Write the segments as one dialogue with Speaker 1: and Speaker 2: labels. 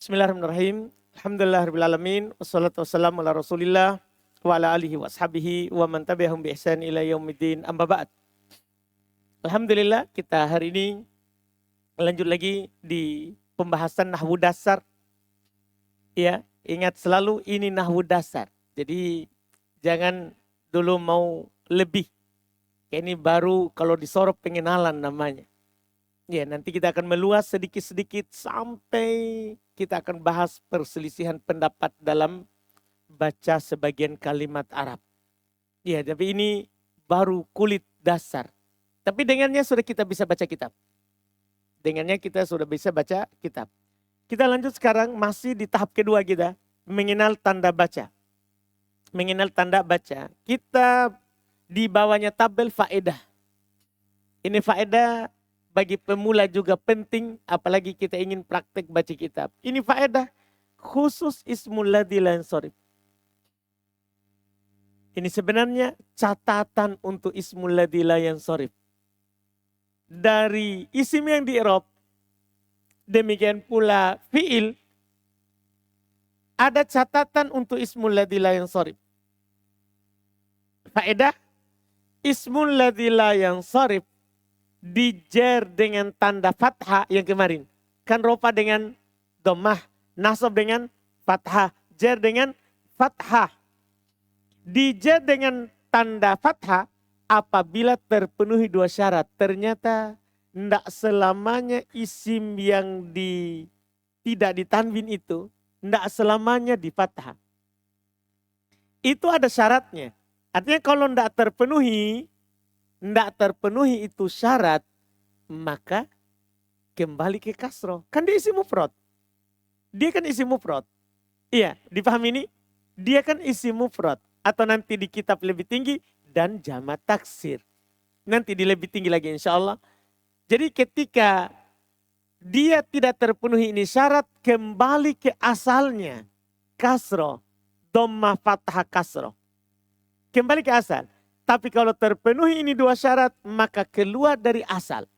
Speaker 1: Bismillahirrahmanirrahim. Alhamdulillahirrahmanirrahim. Wassalatu wassalamu ala rasulillah wa ala alihi wa ashabihi wa man tabi'ahum bi ihsan ila yaumiddin amma ba'd. Alhamdulillah kita hari ini lanjut lagi di pembahasan nahwu dasar. Ya, ingat selalu ini nahwu dasar. Jadi jangan dulu mau lebih. Ini baru kalau disorot pengenalan namanya. Ya, nanti kita akan meluas sedikit-sedikit sampai kita akan bahas perselisihan pendapat dalam baca sebagian kalimat Arab. Ya, tapi ini baru kulit dasar. Tapi dengannya sudah kita bisa baca kitab. Dengannya kita sudah bisa baca kitab. Kita lanjut sekarang masih di tahap kedua kita. Mengenal tanda baca. Mengenal tanda baca. Kita di bawahnya tabel faedah. Ini faedah bagi pemula juga penting, apalagi kita ingin praktek baca kitab. Ini faedah khusus ismul ladzi la yansharif. Ini sebenarnya catatan untuk ismul ladzi la yansharif. Dari isim yang di-i'rab, demikian pula fiil, ada catatan untuk ismul ladzi la yansharif. Faedah ismul ladzi la yansharif dijer dengan tanda fathah yang kemarin. Kan rofa dengan dhammah, nasab dengan fathah, jer dengan fathah. Dijer dengan tanda fathah apabila terpenuhi dua syarat. Ternyata tidak selamanya isim yang tidak ditanwin itu, tidak selamanya di fathah. Itu ada syaratnya. Artinya kalau tidak terpenuhi itu syarat, maka kembali ke kasroh. Kan dia isim mufrad. Dia kan isim mufrad. Iya, dipahami ini? Dia kan isim mufrad. Atau nanti di kitab lebih tinggi dan jamak taksir. Nanti di lebih tinggi lagi insya Allah. Jadi ketika dia tidak terpenuhi ini syarat, kembali ke asalnya. Kasroh, dhammah fathah kasroh. Kembali ke asal. Tapi kalau terpenuhi ini dua syarat, maka keluar dari asal.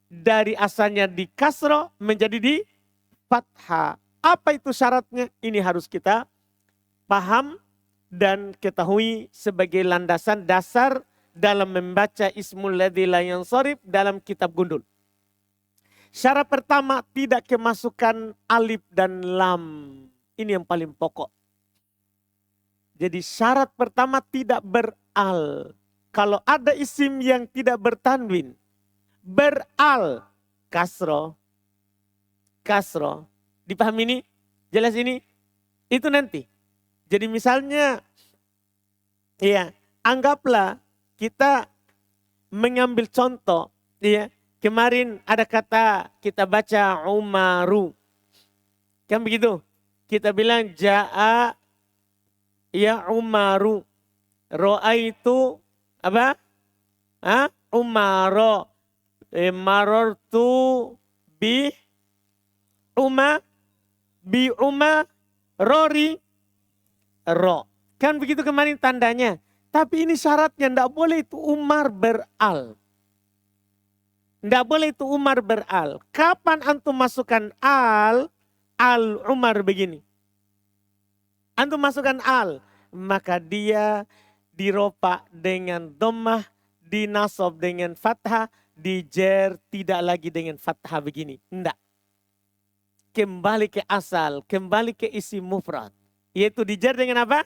Speaker 1: Dari asalnya di kasroh menjadi di fathah. Apa itu syaratnya? Ini harus kita paham dan ketahui sebagai landasan dasar dalam membaca ismul ladzi la yansharif dalam kitab Gundul. Syarat pertama, tidak kemasukan alif dan lam. Ini yang paling pokok. Jadi syarat pertama tidak beral. Kalau ada isim yang tidak bertanwin, beral, kasroh. Dipahami ini? Jelas ini? Itu nanti. Jadi misalnya, ya, anggaplah kita mengambil contoh, ya. Kemarin ada kata kita baca Umaru. Kan begitu? Kita bilang ja'a ya Umaru. Ro'aitu apa? Umaro. Marortu bi rori ro. Kan begitu kemarin tandanya. Tapi ini syaratnya, tidak boleh itu Umar beral. Tidak boleh itu Umar beral. Kapan antum masukkan al Umar begini. Antum masukkan al, maka dia diropa dengan dhammah, dinasab dengan fathah, dijer tidak lagi dengan fathah begini. Enggak. Kembali ke asal, kembali ke isim mufrad. Yaitu dijer dengan apa?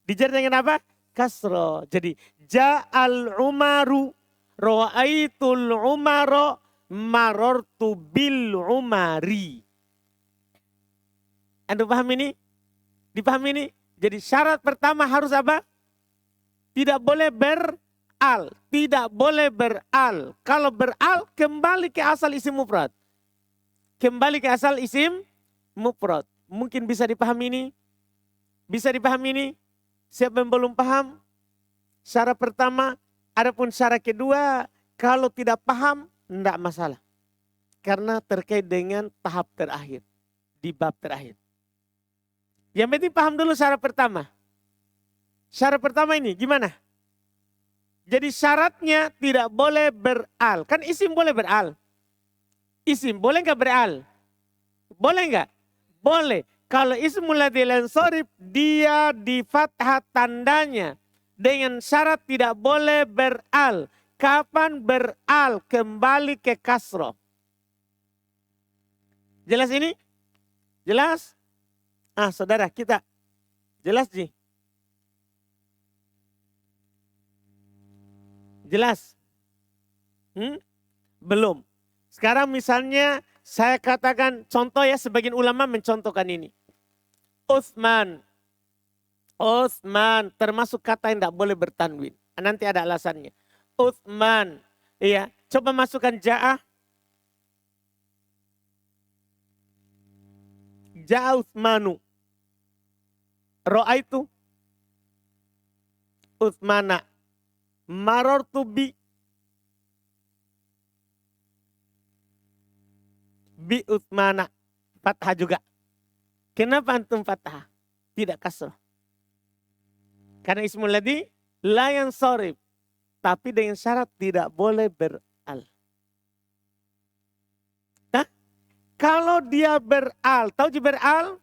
Speaker 1: Dijer dengan apa? Kasroh. Jadi ja'al umaru, ro'aitul umaro, marortu bil umari. Anda paham ini? Dipahami ini? Jadi syarat pertama harus apa? Tidak boleh beral. Tidak boleh beral. Kalau beral kembali ke asal isim mufrad. Kembali ke asal isim mufrad. Mungkin bisa dipahami ini? Bisa dipahami ini? Siapa yang belum paham? Syarat pertama, adapun syarat kedua, kalau tidak paham, tidak masalah. Karena terkait dengan tahap terakhir. Di bab terakhir. Yang penting paham dulu syarat pertama. Syarat pertama ini gimana? Jadi syaratnya tidak boleh beral. Kan isim boleh beral. Isim boleh nggak beral? Boleh nggak? Boleh. Kalau ismul ladzi la yansharif dia di fathah tandanya. Dengan syarat tidak boleh beral. Kapan beral? Kembali ke kasroh. Jelas ini? Jelas? Saudara kita. Jelas Ji? Jelas? Belum. Sekarang misalnya saya katakan contoh ya, sebagian ulama mencontohkan ini. Utsman termasuk kata yang tidak boleh bertanwin. Nanti ada alasannya. Utsman, iya. Coba masukkan ja'ah. Ja'a Utsmanu. Ra'aitu Utsmana. Marartu bi Utsmana. Fathah juga. Kenapa antum fathah? Tidak kasrah. Karena ismul ladzi la yansharif. Tapi dengan syarat tidak boleh beral. Nah, kalau dia beral, tahu beral?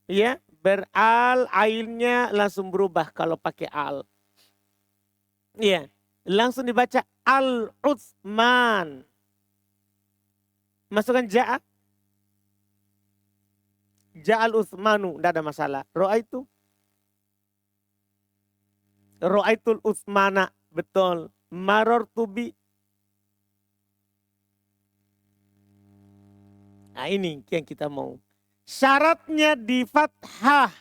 Speaker 1: Ya, beral ainnya langsung berubah kalau pakai al. Iya, langsung dibaca al-Utsman. Masukkan ja'a. Ja'al Utsmanu, tidak ada masalah. Ro'aitul Utsmana, betul. Marartu bi. Nah ini yang kita mau. Syaratnya di fathah.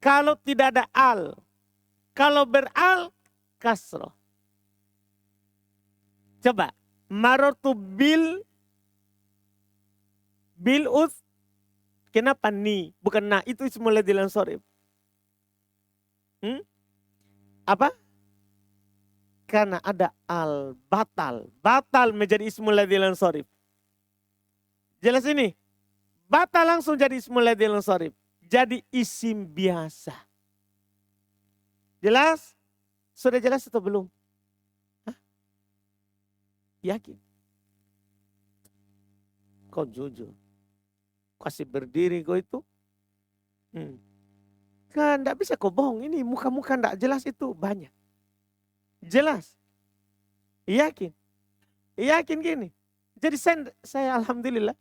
Speaker 1: Kalau tidak ada al. Kalau beral, kasroh. Coba. Marartu bil kenapa ni? Bukan na, itu ismul ladzi la yansharif. Apa? Karena ada al, batal menjadi ismul ladzi la yansharif. Jelas ini? Batal langsung jadi ismul ladzi la yansharif. Jadi isim biasa. Jelas? Sudah jelas atau belum? Hah? Yakin? Kau jujur. Kasih berdiri kau itu. Kan tidak bisa kau bohong. Ini muka-muka tidak jelas itu banyak. Jelas. Yakin. Yakin gini. Jadi saya alhamdulillah.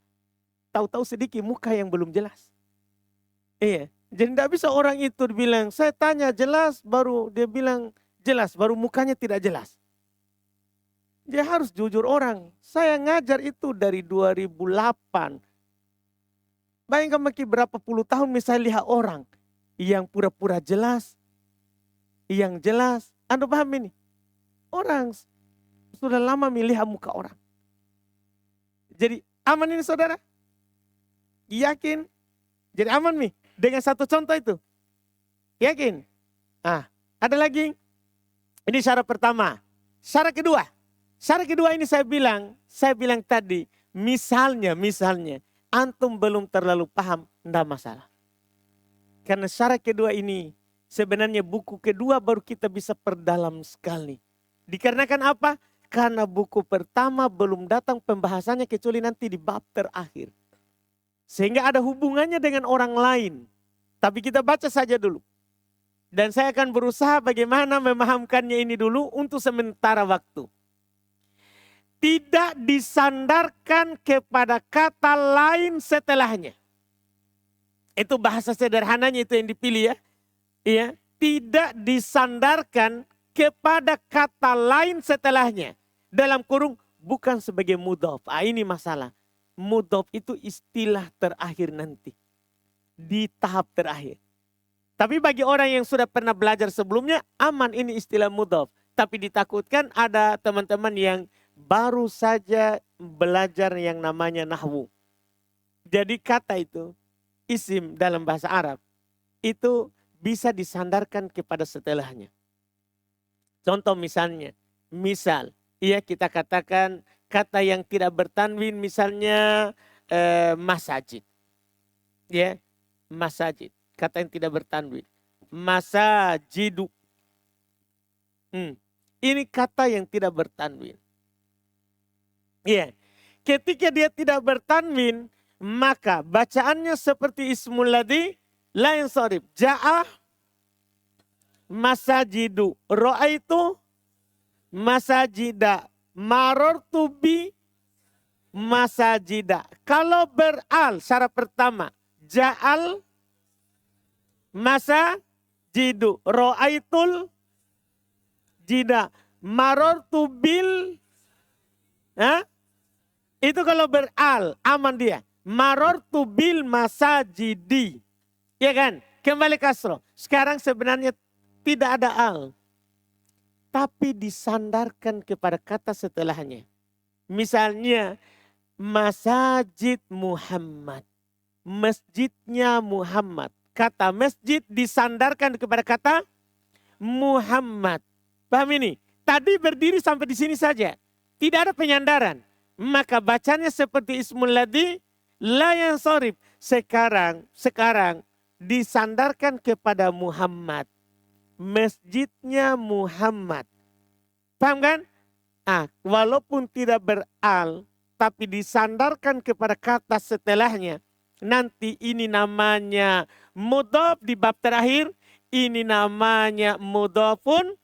Speaker 1: Tahu-tahu sedikit muka yang belum jelas. Iya. Jadi tidak bisa orang itu bilang. Saya tanya jelas baru dia bilang jelas. Baru mukanya tidak jelas. Dia harus jujur orang. Saya ngajar itu dari 2008. Bayangkan makin berapa puluh tahun misalnya lihat orang. Yang pura-pura jelas. Yang jelas. Anda paham ini? Orang sudah lama melihat muka orang. Jadi aman ini saudara? Yakin? Jadi aman nih. Dengan satu contoh itu. Yakin? Ada lagi. Ini syarat pertama. Syarat kedua. Syarat kedua ini saya bilang tadi. Misalnya. Antum belum terlalu paham. Tidak masalah. Karena syarat kedua ini. Sebenarnya buku kedua baru kita bisa perdalam sekali. Dikarenakan apa? Karena buku pertama belum datang pembahasannya kecuali nanti di bab terakhir. Sehingga ada hubungannya dengan orang lain. Tapi kita baca saja dulu. Dan saya akan berusaha bagaimana memahamkannya ini dulu untuk sementara waktu. Tidak disandarkan kepada kata lain setelahnya. Itu bahasa sederhananya itu yang dipilih ya. Iya, tidak disandarkan kepada kata lain setelahnya. Dalam kurung bukan sebagai mudhof. Ini masalah. Mudhof itu istilah terakhir nanti. Di tahap terakhir. Tapi bagi orang yang sudah pernah belajar sebelumnya, aman ini istilah mudhof. Tapi ditakutkan ada teman-teman yang baru saja belajar yang namanya nahwu. Jadi kata itu, isim dalam bahasa Arab, itu bisa disandarkan kepada setelahnya. Contoh misalnya, iya kita katakan kata yang tidak bertanwin misalnya masajid. Ya, masajid. Kata yang tidak bertanwin. Masajidu. Ini kata yang tidak bertanwin. Iya. Ketika dia tidak bertanwin, maka bacaannya seperti ismul ladzi la yansharif. Ja'a masajidu, ra'aitu masajida, marartu bi masajida. Kalau beral syarat pertama, ja'al masajidu, ra'aitul jida, marartu bil, itu kalau beral aman dia. Marartu bil masajidi. Ya kan? Kembali kasroh. Sekarang sebenarnya tidak ada al. Tapi disandarkan kepada kata setelahnya. Misalnya masajid Muhammad. Masjidnya Muhammad. Kata masjid disandarkan kepada kata Muhammad. Paham ini? Tadi berdiri sampai di sini saja. Tidak ada penyandaran. Maka bacanya seperti ismul ladzi la yansharif. Sekarang disandarkan kepada Muhammad. Masjidnya Muhammad. Paham kan? Walaupun tidak beral, tapi disandarkan kepada kata setelahnya. Nanti ini namanya mudhaf di bab terakhir. Ini namanya mudhafun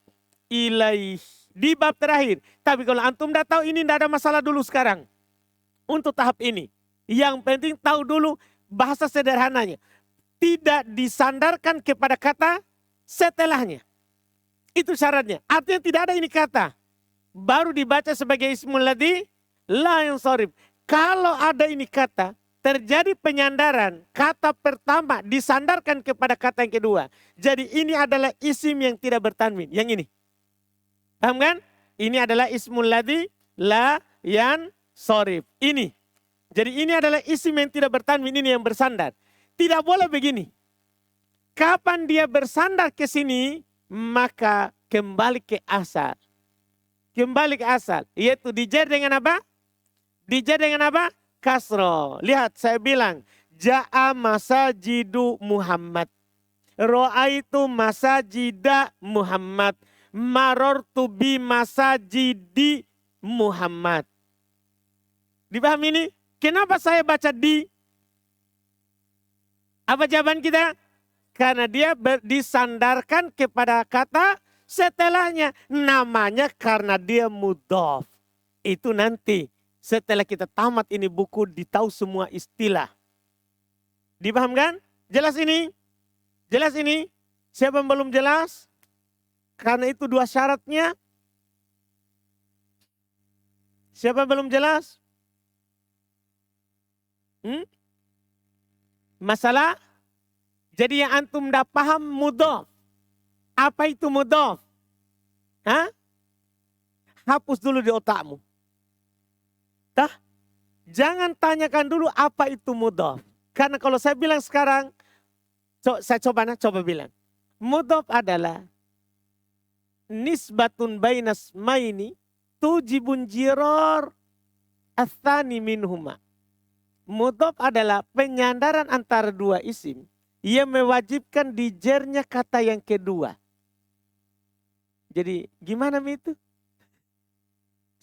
Speaker 1: ilaih di bab terakhir. Tapi kalau antum tidak tahu ini tidak ada masalah dulu sekarang. Untuk tahap ini. Yang penting tahu dulu bahasa sederhananya. Tidak disandarkan kepada kata setelahnya. Itu syaratnya. Artinya tidak ada ini kata. Baru dibaca sebagai ismul ladzi la yansharif. Kalau ada ini kata, terjadi penyandaran. Kata pertama disandarkan kepada kata yang kedua. Jadi ini adalah isim yang tidak bertanwin. Yang ini. Paham kan? Ini adalah ismul ladzi la yansharif. Ini. Jadi ini adalah isim yang tidak bertanwin. Ini yang bersandar. Tidak boleh begini. Kapan dia bersandar ke sini, maka kembali ke asal. Kembali ke asal. Yaitu dijar dengan apa? Dijar dengan apa? Kasro. Lihat saya bilang. Ja'a masajidu Muhammad. Ra'aitu masajida Muhammad. Marartu bi masajidi Muhammad. Dipahami ini? Kenapa saya baca di? Apa jawaban kita? Karena dia disandarkan kepada kata setelahnya. Namanya karena dia mudhaf. Itu nanti setelah kita tamat ini buku ditahu semua istilah. Dipahamkan? Jelas ini? Jelas ini? Siapa yang belum jelas? Karena itu dua syaratnya. Siapa yang belum jelas? Masalah? Jadi yang antum dah paham mudhaf. Apa itu mudhaf? Hapus dulu di otakmu. Jangan tanyakan dulu apa itu mudhaf. Karena kalau saya bilang sekarang, saya coba bilang. Mudhaf adalah nisbatun bainas maini tujibun jirar athani minhuma. Mudhaf adalah penyandaran antara dua isim yang mewajibkan dijernya kata yang kedua. Jadi gimana itu?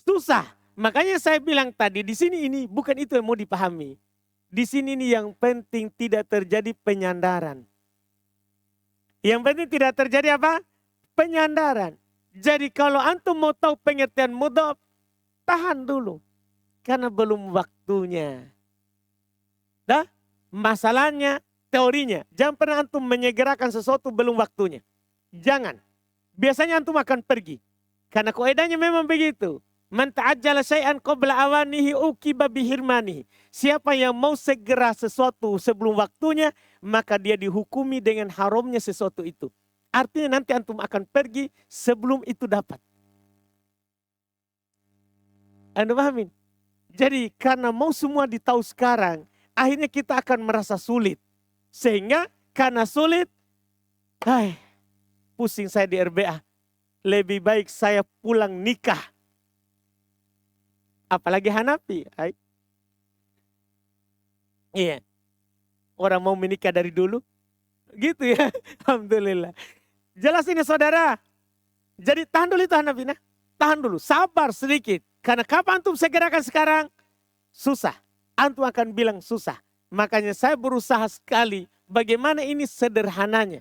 Speaker 1: Susah. Makanya saya bilang tadi di sini ini bukan itu yang mau dipahami. Di sini ini yang penting tidak terjadi penyandaran. Yang penting tidak terjadi apa? Penyandaran. Jadi kalau antum mau tahu pengertian mudhaf, tahan dulu. Karena belum waktunya. Masalahnya, teorinya. Jangan pernah antum menyegerakan sesuatu belum waktunya. Jangan. Biasanya antum akan pergi. Karena kaidahnya memang begitu. Man ta'ajjala syai'an qabla awanihi uqiba bihirmanihi. Siapa yang mau segera sesuatu sebelum waktunya, maka dia dihukumi dengan haramnya sesuatu itu. Artinya nanti antum akan pergi sebelum itu dapat. Anda pahamin? Jadi karena mau semua ditahu sekarang, akhirnya kita akan merasa sulit. Sehingga karena sulit, pusing saya di RBA. Lebih baik saya pulang nikah. Apalagi Hanafi. Iya. Orang mau menikah dari dulu. Gitu ya. Alhamdulillah. Jelas ini saudara. Jadi tahan dulu itu Hanafi. Tahan dulu. Sabar sedikit. Karena kapan antum segerakan sekarang? Susah. Antum akan bilang susah. Makanya saya berusaha sekali bagaimana ini sederhananya.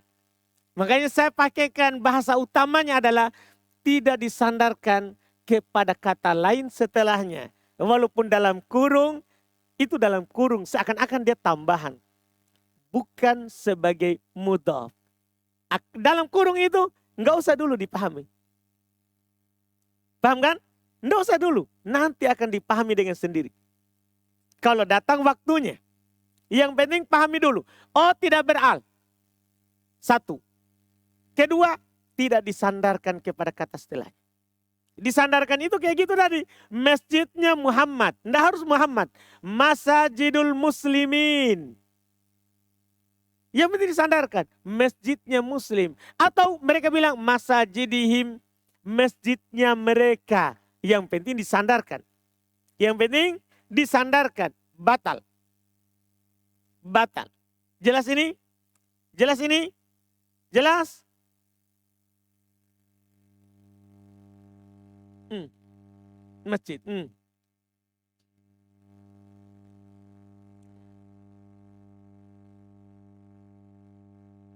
Speaker 1: Makanya saya pakaikan bahasa utamanya adalah tidak disandarkan kepada kata lain setelahnya. Walaupun dalam kurung, itu dalam kurung seakan-akan dia tambahan. Bukan sebagai mudhaf. Dalam kurung itu nggak usah dulu dipahami. Paham kan? Nggak usah dulu. Nanti akan dipahami dengan sendiri. Kalau datang waktunya. Yang penting pahami dulu. Oh, tidak beral. Satu. Kedua, tidak disandarkan kepada kata setelahnya. Disandarkan itu kayak gitu tadi. Masjidnya Muhammad. Nggak harus Muhammad. Masjidul Muslimin. Yang penting disandarkan. Masjidnya Muslim. Atau mereka bilang masjidihim. Masjidnya mereka. Yang penting disandarkan. Yang penting disandarkan. Batal. Batal. Jelas ini? Jelas ini? Jelas? Masjid.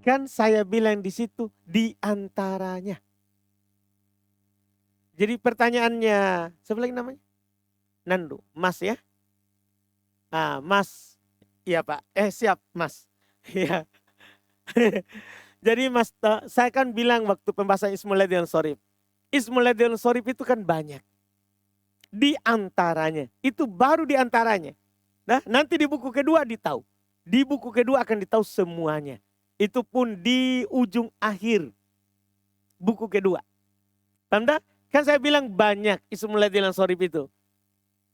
Speaker 1: Kan saya bilang di situ di antaranya. Jadi pertanyaannya, siapa lagi namanya? Nando, Mas ya? Mas. Iya Pak, siap Mas. Iya. Jadi Mas, saya kan bilang waktu pembahasan Ismul Ladzi Sorif. Ismul Ladzi Sorif itu kan banyak. Di antaranya, itu baru di antaranya. Nah, nanti di buku kedua ditahu. Di buku kedua akan ditahu semuanya. Itu pun di ujung akhir buku kedua. Paham dah? Kan saya bilang banyak Ismul Ladzi Sorif itu.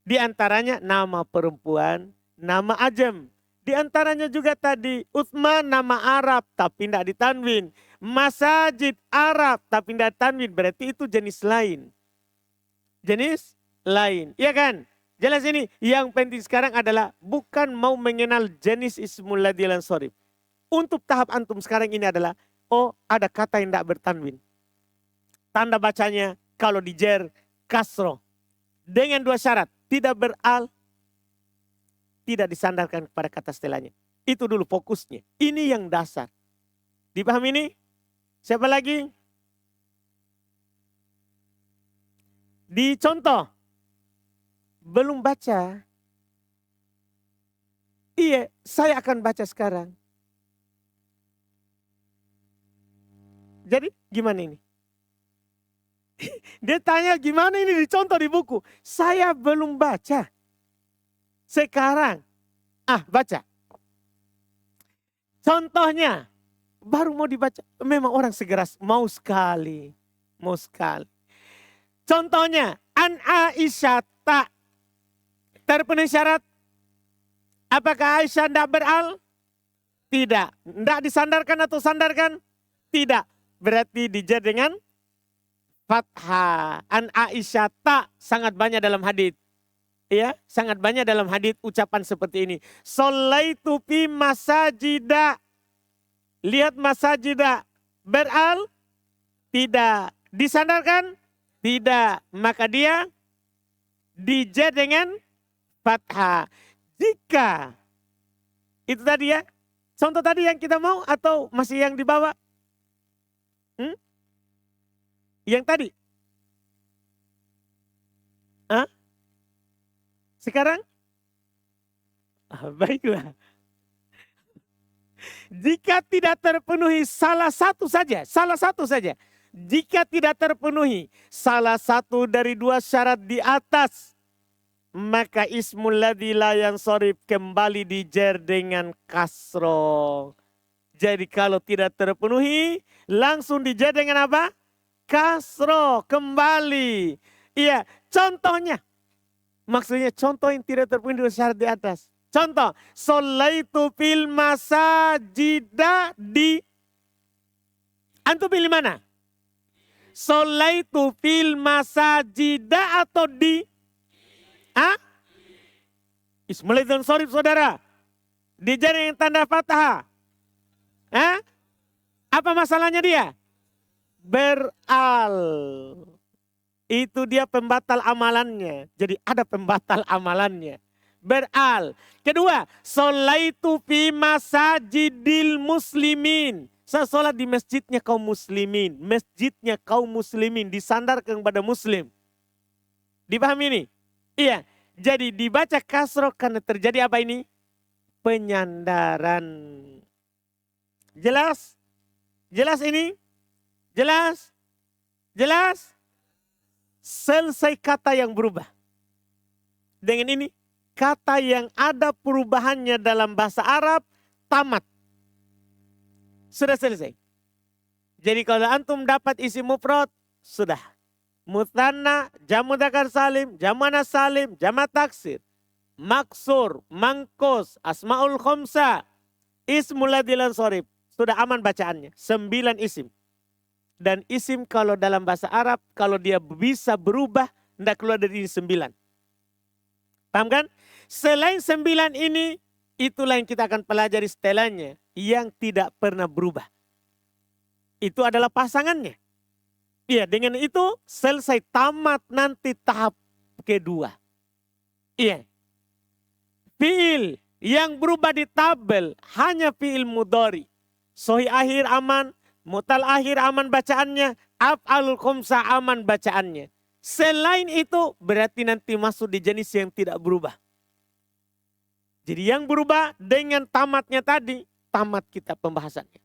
Speaker 1: Di antaranya nama perempuan, nama ajam. Di antaranya juga tadi Utsman nama Arab tapi tidak ditanwin. Masajid Arab tapi tidak ditanwin. Berarti itu jenis lain. Jenis lain. Iya kan? Jelas ini. Yang penting sekarang adalah bukan mau mengenal jenis Ismul Ladzi Sorif. Untuk tahap antum sekarang ini adalah, oh ada kata yang tidak bertanwin. Tanda bacanya kalau di jer kasroh. Dengan dua syarat. Tidak beral, tidak disandarkan kepada kata setelahnya. Itu dulu fokusnya. Ini yang dasar. Dipahami ini? Siapa lagi? Di contoh. Belum baca. Iya, saya akan baca sekarang. Jadi gimana ini? Dia tanya gimana ini dicontoh di buku. Saya belum baca. Sekarang. Baca. Contohnya. Baru mau dibaca. Memang orang segera mau sekali. Mau sekali. Contohnya. An Aisyah tak. Terpenuhi syarat. Apakah Aisyah tidak beral? Tidak. Tidak disandarkan atau sandarkan? Tidak. Berarti dijar dengan fathah. An Aisyah tak sangat banyak dalam hadits. Ya, sangat banyak dalam hadits ucapan seperti ini. Sholaitu fi masajida. Lihat masajida. Beral? Tidak. Disandarkan? Tidak. Maka dia dijar dengan fathah. Jika itu tadi ya. Contoh tadi yang kita mau atau masih yang di bawah? Yang tadi. Sekarang? Baiklah. Jika tidak terpenuhi salah satu saja. Jika tidak terpenuhi salah satu dari dua syarat di atas. Maka Ismul Ladzi la yansharif kembali dijer dengan kasroh. Jadi kalau tidak terpenuhi langsung dijer dengan apa? Kasroh kembali. Iya, contohnya. Maksudnya contoh yang tidak terpenuhi dengan syarat di atas. Contoh, sholaitu fil masajida di. Antum pilih mana? Sholaitu fil masajida atau di? Ismul Ladzi Sorif saudara. Dijar yang tanda fathah. Apa masalahnya dia? Beral. Itu dia pembatal amalannya. Jadi ada pembatal amalannya. beral. Kedua, sholaitu fi masajidil muslimin. Saya sholat di masjidnya kaum muslimin. Masjidnya kaum muslimin disandarkan kepada muslim. Dipahami ini? Iya. Jadi dibaca kasroh karena terjadi apa ini? Penyandaran. Jelas? Jelas ini? Jelas? Jelas? Selesai kata yang berubah. Dengan ini, kata yang ada perubahannya dalam bahasa Arab, tamat. Sudah selesai. Jadi kalau antum dapat isim mufrad, sudah. Mutsanna, jamu dzakar salim, jamu anas salim, jamak taksir, maksur, mangkos, asmaul khamsa, ismul ladzil ansharif. Sudah aman bacaannya. 9 isim. Dan isim kalau dalam bahasa Arab, kalau dia bisa berubah, tidak keluar dari 9. Paham kan? Selain 9 ini, itulah yang kita akan pelajari setelahnya. Yang tidak pernah berubah. Itu adalah pasangannya. Iya, dengan itu selesai tamat nanti tahap kedua. Iya. Fi'il yang berubah di tabel hanya fi'il mudhari. Sohi akhir aman, mutal akhir aman bacaannya, af'alul khamsa aman bacaannya. Selain itu berarti nanti masuk di jenis yang tidak berubah. Jadi yang berubah dengan tamatnya tadi, tamat kita pembahasannya.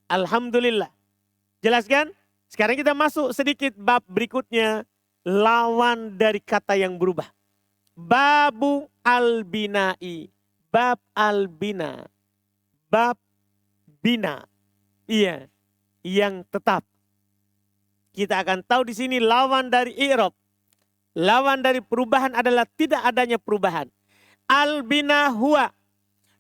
Speaker 1: Alhamdulillah. Jelas kan? Sekarang kita masuk sedikit bab berikutnya. Lawan dari kata yang berubah. Babu al-bina'i. Bab al-bina. Bab bina. Iya. Yang tetap. Kita akan tahu di sini lawan dari i'rab. Lawan dari perubahan adalah tidak adanya perubahan. Al-bina huwa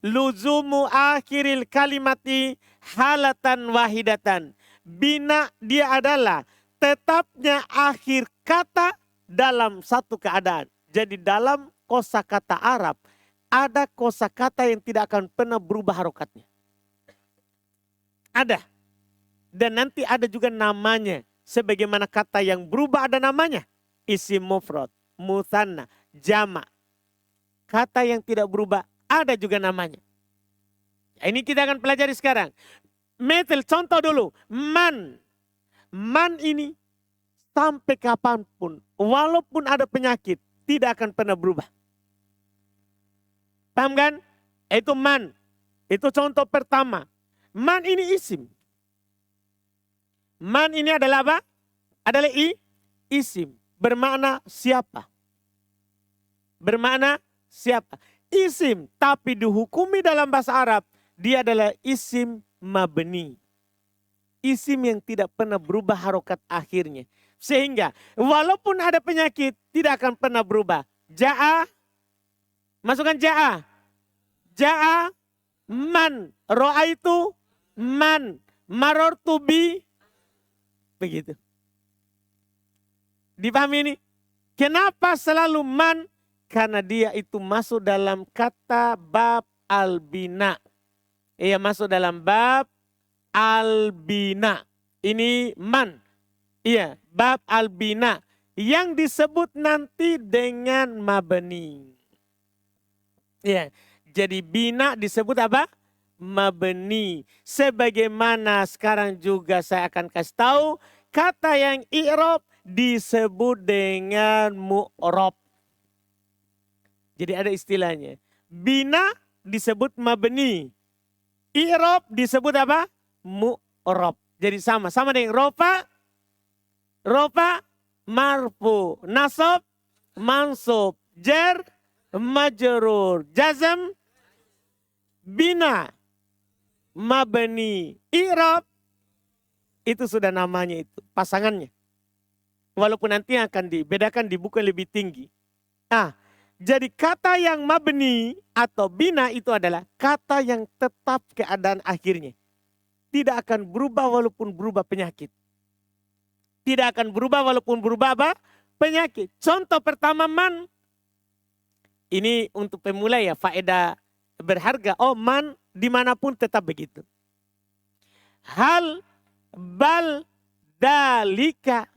Speaker 1: luzumu akhiril kalimati halatan wahidatan. Bina dia adalah tetapnya akhir kata dalam satu keadaan. Jadi dalam kosakata Arab ada kosakata yang tidak akan pernah berubah harokatnya. Ada. Dan nanti ada juga namanya. Sebagaimana kata yang berubah ada namanya. Isim mufrad, mutsanna, jama'. Kata yang tidak berubah ada juga namanya. Ini kita akan pelajari sekarang. Metel contoh dulu. Man. Man ini sampai kapanpun. Walaupun ada penyakit. Tidak akan pernah berubah. Paham kan? Itu man. Itu contoh pertama. Man ini isim. Man ini adalah apa? Adalah isim. Bermakna siapa? Bermakna siapa? Isim. Tapi dihukumi dalam bahasa Arab. Dia adalah isim mabni. Isim yang tidak pernah berubah harokat akhirnya. Sehingga walaupun ada penyakit tidak akan pernah berubah. Ja'a. Masukkan ja'a. Ja'a. Man. Ro'aitu. Man. Marortu bi. Begitu. Dipahami ini? Kenapa selalu man? Karena dia itu masuk dalam kata bab al-bina. Ia masuk dalam bab al-bina. Ini man. Iya, bab al-bina. Yang disebut nanti dengan mabni. Iya, jadi bina disebut apa? Mabni. Sebagaimana sekarang juga saya akan kasih tahu. Kata yang i'rab disebut dengan mu'rab. Jadi ada istilahnya. Bina disebut mabni. I'rab disebut apa? Mu'rab. Jadi sama dengan rofa. Rofa marfu. Nasab mansub. Jar majrur. Jazm bina. Mabni. I'rab. Itu sudah namanya itu. Pasangannya. Walaupun nanti akan dibedakan di buku lebih tinggi. Nah, jadi kata yang mabni atau bina itu adalah kata yang tetap keadaan akhirnya. Tidak akan berubah walaupun berubah penyakit. Tidak akan berubah walaupun berubah apa? Penyakit. Contoh pertama man. Ini untuk pemula ya faedah berharga. Oh man dimanapun tetap begitu. Hal bal dalika.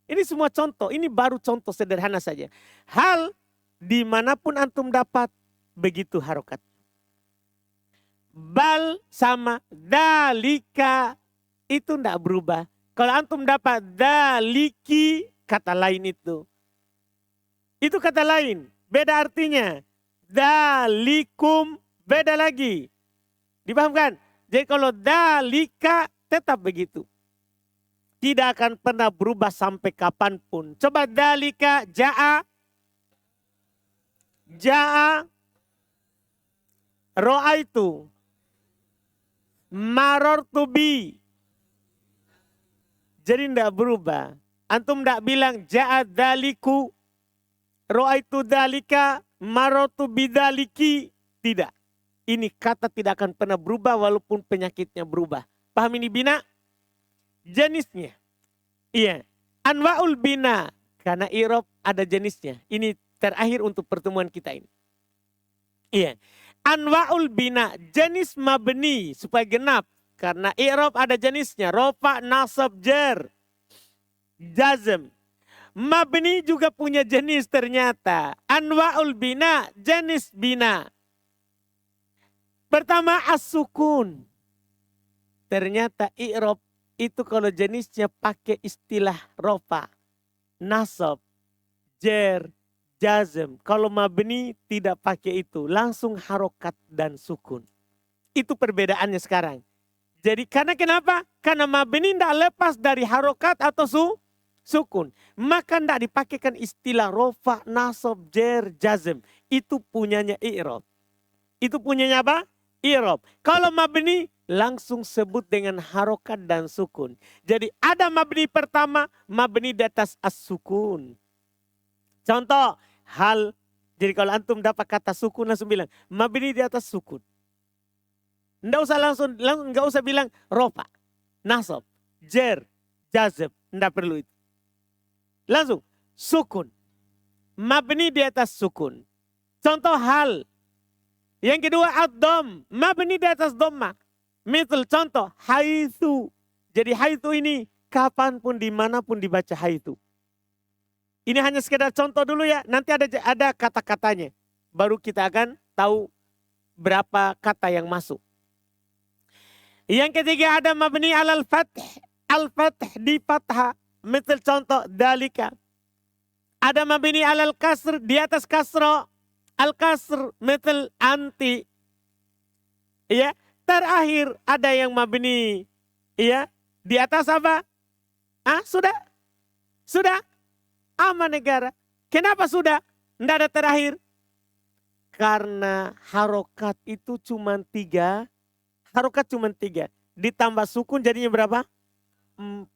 Speaker 1: Ini semua contoh. Ini baru contoh sederhana saja. Hal Dimanapun antum dapat, begitu harokat. Bal sama dalika itu tidak berubah. Kalau antum dapat daliki, kata lain itu. Itu kata lain, beda artinya. Dalikum, beda lagi. Dipahamkan? Jadi kalau dalika tetap begitu. Tidak akan pernah berubah sampai kapanpun. Coba dalika, ja'a. Ja'a. Ro'aitu. Marortu bi. Jadi tidak berubah. Antum tidak bilang ja'a daliku. Ro'aitu dalika. Marortu bidaliki. Tidak. Ini kata tidak akan pernah berubah walaupun penyakitnya berubah. Paham ini bina? Jenisnya. Iya. Anwa'ul bina. Karena i'rab ada jenisnya. Ini terakhir untuk pertemuan kita ini. Iya. Anwa'ul bina. Jenis mabni. Supaya genap. Karena i'rab ada jenisnya. Rofa, nasab, jar. Jazm. Mabni juga punya jenis ternyata. Anwa'ul bina. Jenis bina. Pertama as-sukun. Ternyata i'rab itu kalau jenisnya pakai istilah rofa, nasab, jer, jazm. Kalau mabni tidak pakai itu. Langsung harokat dan sukun. Itu perbedaannya sekarang. Jadi karena kenapa? Karena mabni tidak lepas dari harokat atau sukun. Maka tidak dipakaikan istilah rofa, nasab, jer, jazm. Itu punyanya i'rab. Itu punyanya apa? I'rab. Kalau mabni langsung sebut dengan harokat dan sukun. Jadi ada mabni pertama, mabni di atas as-sukun. Contoh, hal. Jadi kalau antum dapat kata sukun langsung bilang, mabni di atas sukun. Nggak usah langsung nggak usah bilang rofa, nasab, jer, jazm. Nggak perlu itu. Langsung, sukun. Mabni di atas sukun. Contoh hal. Yang kedua ad-dom. Mabni di atas dhamma. Misal contoh, haitsu. Jadi haitsu ini kapanpun dimanapun dibaca haitsu. Ini hanya sekedar contoh dulu ya. Nanti ada kata-katanya. Baru kita akan tahu berapa kata yang masuk. Yang ketiga ada mabni alal fath. Al-fath di fathah. Misal contoh dalika. Ada mabni alal kasr di atas kasro. Al-kasr misal anti. Ya. Terakhir ada yang mabni, ya, di atas apa? Sudah? Sudah? Aman negara. Kenapa sudah? Tidak ada terakhir. Karena harokat itu cuma 3. Harokat cuma 3. Ditambah sukun jadinya berapa? 4.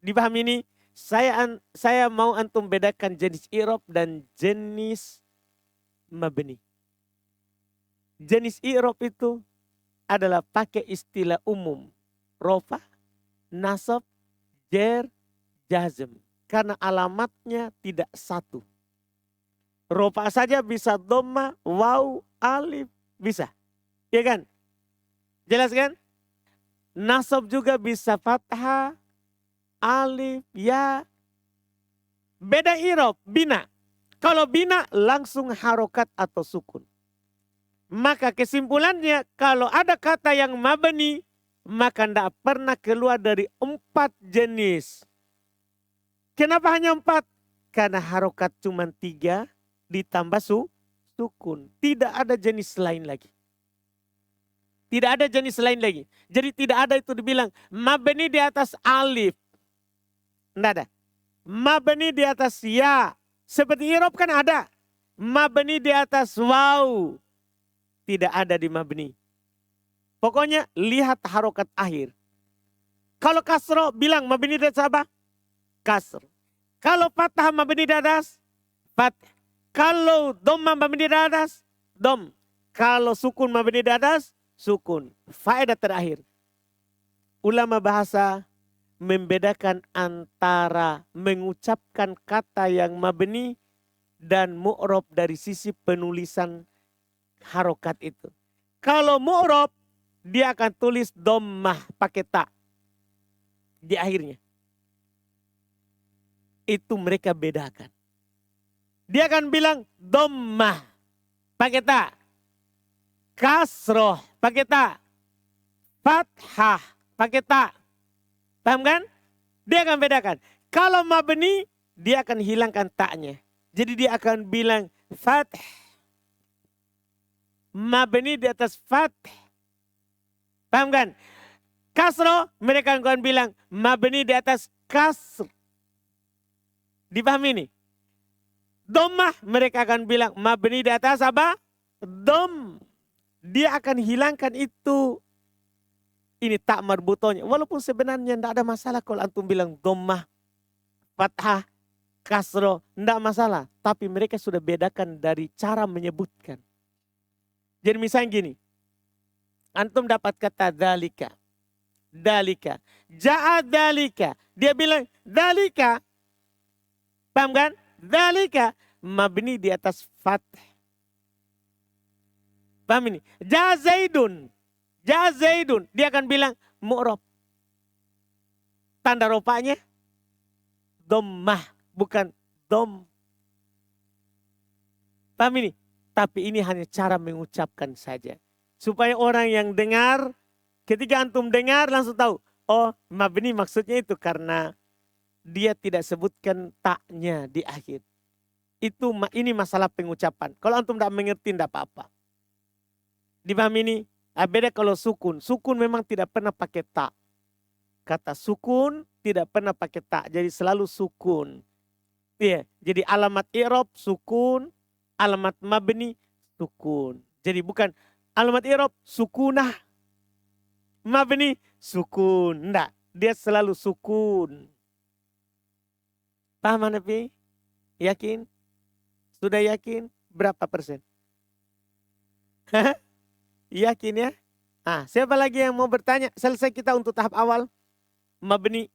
Speaker 1: Dipahami ini? Saya mau antum bedakan jenis i'rab dan jenis mabni. Jenis i'rab itu adalah pakai istilah umum. Rofa, nasab, jer, jazm. Karena alamatnya tidak satu. Rofa saja bisa dhamma, waw, alif. Bisa. Ya kan? Jelas kan? Nasab juga bisa fathah, alif, ya. Beda i'rab, bina. Kalau bina langsung harokat atau sukun. Maka kesimpulannya kalau ada kata yang mabni, maka tidak pernah keluar dari 4 jenis. Kenapa hanya 4? Karena harokat cuma 3 ditambah sukun. Tidak ada jenis lain lagi. Tidak ada jenis lain lagi. Jadi tidak ada itu dibilang mabni di atas alif. Tidak ada. Mabni di atas ya. Seperti i'rab kan ada. Mabni di atas waw. Tidak ada di mabni. Pokoknya lihat harokat akhir. Kalau kasro bilang mabni di atas apa? Kasr. Kalau fathah mabni di atas fath. Kalau dhamma mabni di atas dom. Kalau sukun mabni di atas sukun. Faedah terakhir. Ulama bahasa membedakan antara mengucapkan kata yang mabni dan mu'rab dari sisi penulisan harokat itu. Kalau mu'rab dia akan tulis dhammah pakai ta di akhirnya. Itu mereka bedakan. dia akan bilang dhammah pakai ta. Kasroh pakai ta. Fathah pakai ta. Paham kan? Dia akan bedakan. Kalau mabni, dia akan hilangkan taknya. Jadi dia akan bilang fath. Mabni di atas fath. Paham kan? Kasro, mereka akan bilang mabni di atas kasr. Dipahami ini? Dhammah, mereka akan bilang mabni di atas apa? Dham. Dia akan hilangkan itu. Ini tak marbutonya. Walaupun sebenarnya tidak ada masalah kalau antum bilang dhammah, fathah, kasro. Tidak masalah. Tapi mereka sudah bedakan dari cara menyebutkan. Jadi misalnya gini. Antum dapat kata dalika. Dalika. Ja'a dalika. Dia bilang dalika. Paham kan? Dalika. Mabni di atas fath. Paham ini? Ja'a Zaidun. Ja'a Zaidun. Dia akan bilang mu'rob. Tanda rupanya dhammah. Bukan dhom. Paham ini? Tapi ini hanya cara mengucapkan saja. Supaya orang yang dengar, ketika antum dengar langsung tahu. Oh, mabni maksudnya itu karena dia tidak sebutkan taknya di akhir. Ini masalah pengucapan. Kalau antum tidak mengerti tidak apa-apa. Dipahami ini? Beda kalau sukun. Sukun memang tidak pernah pakai tak. Kata sukun tidak pernah pakai tak. Jadi selalu sukun. Iya. Jadi alamat i'rab sukun. Alamat mabni sukun. Jadi bukan alamat i'rab sukunah. Mabni sukun. Enggak. Dia selalu sukun. Paham Hanafi? Yakin? Sudah yakin? Berapa persen? Yakin ya? Siapa lagi yang mau bertanya? Selesai kita untuk tahap awal. Mabni.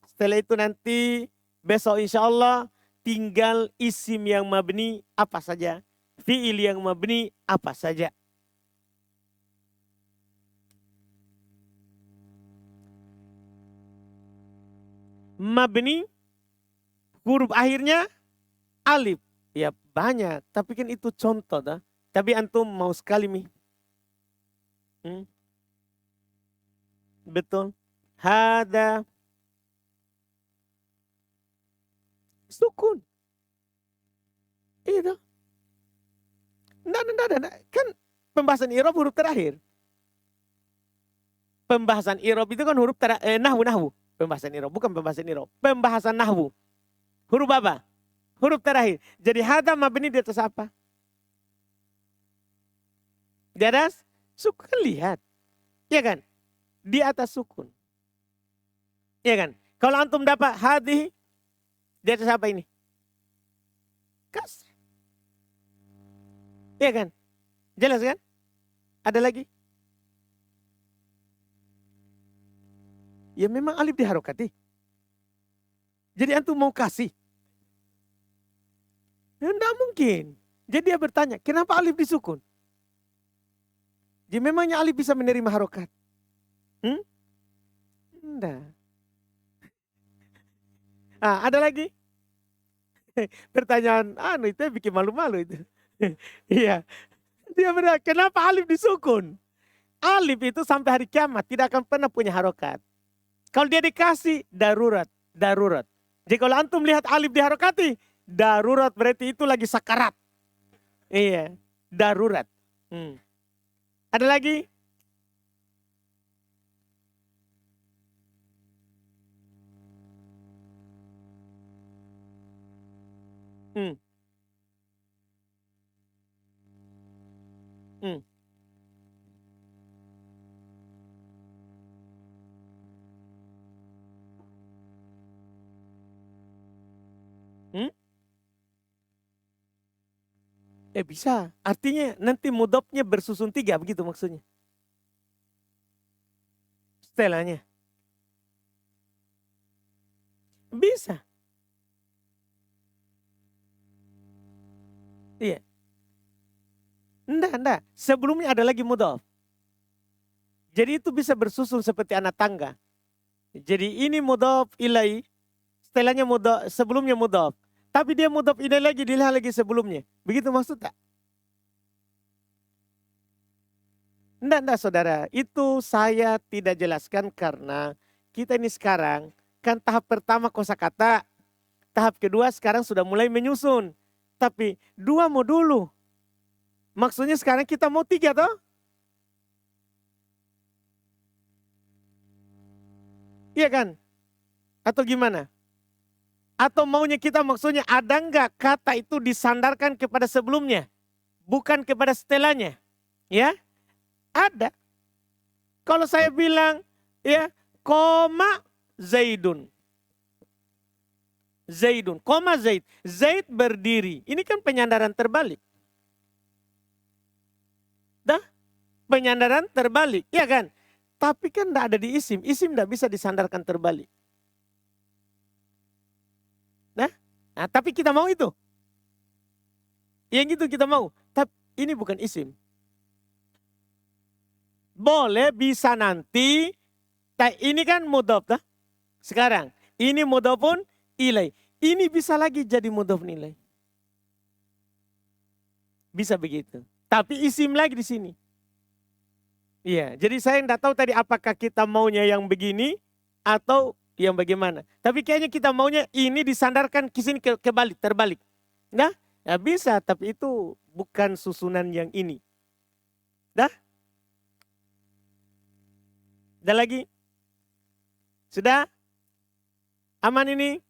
Speaker 1: Setelah itu nanti besok insya Allah tinggal isim yang mabni apa saja. Fi'il yang mabni apa saja. Mabni huruf akhirnya alif. Ya banyak, tapi kan itu contoh dah. Tapi antum mau sekali mi. Betul. Hada sukun. Itu. Nggak. Kan pembahasan i'rab huruf terakhir. Pembahasan i'rab itu kan huruf terakhir. Nahwu. Pembahasan i'rab. Bukan pembahasan i'rab. Pembahasan nahwu. Huruf apa? Huruf terakhir. Jadi hada mabni di atas apa? Di atas sukun. Lihat. Iya kan? Di atas sukun. Iya kan? Kalau antum dapat hadhi. Di atas apa ini? Kasr. Iya kan? Jelas kan? Ada lagi? Ya memang alif diharokati. Jadi antum mau kasih. Tidak mungkin. Jadi dia bertanya, kenapa alif disukun? Jadi memangnya alif bisa menerima harokat? Tidak. Ada lagi? Pertanyaan itu bikin malu-malu itu. Iya. Dia bertanya, kenapa alif disukun? Alif itu sampai hari kiamat tidak akan pernah punya harokat. Kalau dia dikasih, darurat. Jadi kalau antum lihat alif diharokati, darurat berarti itu lagi sakarat. Iya, darurat. Ada lagi? Bisa. Artinya nanti mudhofnya bersusun 3 begitu maksudnya. Setelahnya. Bisa. Iya. Enggak. Sebelumnya ada lagi mudhaf. Jadi itu bisa bersusun seperti anak tangga. Jadi ini mudhaf ilai, setelahnya mudhaf, sebelumnya mudhaf. Tapi dia mudhaf ilaih lagi dilihat lagi sebelumnya. Begitu maksud tak? Enggak saudara. Itu saya tidak jelaskan karena kita ini sekarang kan tahap pertama kosakata. Tahap kedua sekarang sudah mulai menyusun. Tapi 2 mau dulu. Maksudnya sekarang kita mau 3 toh? Iya kan? Atau gimana? Atau maunya kita maksudnya ada enggak kata itu disandarkan kepada sebelumnya? Bukan kepada setelahnya. Ya? Ada. Kalau saya bilang ya, koma Zaidun. Zaidun, koma Zaid. Zaid berdiri. Ini kan penyandaran terbalik. Dah, penyandaran terbalik. Ya kan? Tapi kan tidak ada di isim. Isim tidak bisa disandarkan terbalik. Nah, tapi kita mau itu. Yang itu kita mau. Tapi ini bukan isim. Boleh bisa nanti. Ini kan mudhaf. Sekarang. Ini mudhafun ilaih. Ini bisa lagi jadi mudhaf nilai. Bisa begitu. Tapi isim lagi di sini. Iya, jadi saya tidak tahu tadi apakah kita maunya yang begini atau yang bagaimana. Tapi kayaknya kita maunya ini disandarkan ke sini kebalik, terbalik. Nah, ya bisa, tapi itu bukan susunan yang ini. Dah? Ada lagi? Sudah? Aman ini?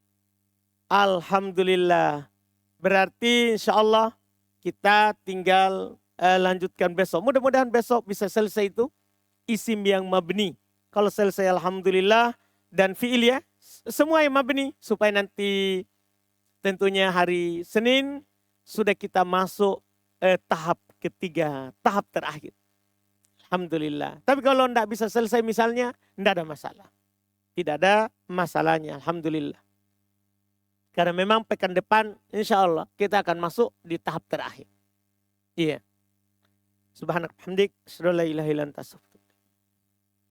Speaker 1: Alhamdulillah. Berarti insya Allah kita tinggal lanjutkan besok. Mudah-mudahan besok bisa selesai itu isim yang mabni. Kalau selesai alhamdulillah, dan fi'il ya, semua yang mabni supaya nanti tentunya hari Senin sudah kita masuk tahap ketiga, tahap terakhir. Alhamdulillah. Tapi kalau tidak bisa selesai misalnya, tidak ada masalah. Tidak ada masalahnya, alhamdulillah. Karena memang pekan depan insya Allah kita akan masuk di tahap terakhir. Iya. Subhanak hamdik, asyhadu an la ilaha illa anta,